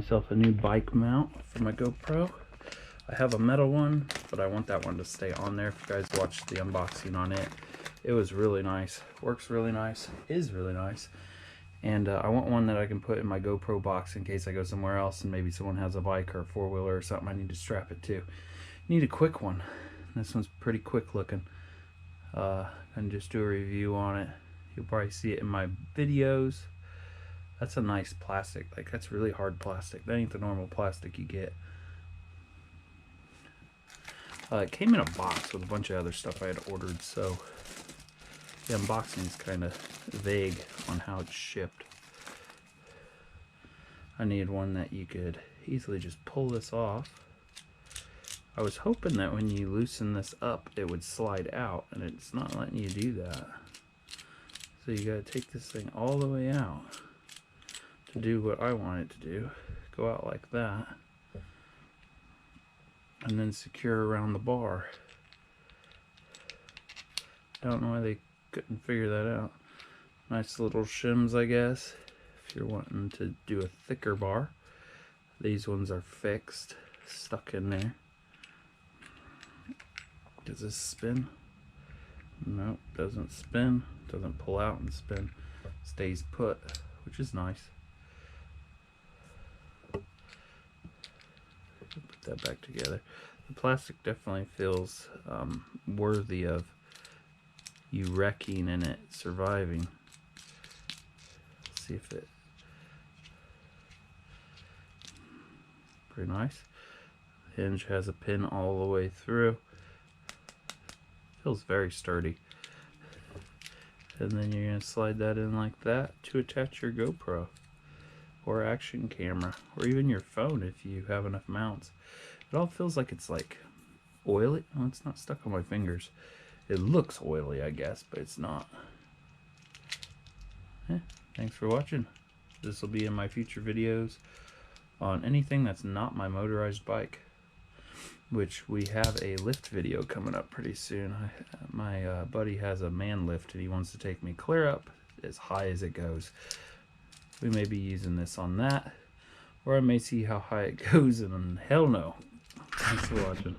myself a new bike mount for my GoPro. I have a metal one, but I want that one to stay on there. If you guys watched the unboxing on it, it was really nice. Works really nice. Is really nice. And I want one that I can put in my GoPro box in case I go somewhere else and maybe someone has a bike or a four-wheeler or something I need to strap it to. Need a quick one. This one's pretty quick looking. And just do a review on it. You'll probably see it in my videos. That's a nice plastic. Like, that's really hard plastic. That ain't the normal plastic you get. It came in a box with a bunch of other stuff I had ordered, so the unboxing is kind of vague on how it's shipped. I needed one that you could easily just pull this off. I was hoping that when you loosen this up, it would slide out, and it's not letting you do that. So you gotta take this thing all the way out to do what I want it to do. Go out like that. And then secure around the bar. I don't know why they couldn't figure that out. Nice little shims, I guess, if you're wanting to do a thicker bar. These ones are fixed, stuck in there. Does this spin? Nope, doesn't spin. Doesn't pull out and spin. Stays put, which is nice. Put that back together. The plastic definitely feels worthy of you wrecking and it surviving. Let's see if it... Pretty nice. The hinge has a pin all the way through. Feels very sturdy. And then you're going to slide that in like that to attach your GoPro or action camera or even your phone if you have enough mounts. It all feels like it's like oily. Well, it's not stuck on my fingers. It looks oily, I guess, but it's not. Thanks for watching. This will be in my future videos on anything that's not my motorized bike, which we have a lift video coming up pretty soon. My buddy has a man lift and he wants to take me clear up as high as it goes. We may be using this on that, or I may see how high it goes and hell no. Thanks for watching.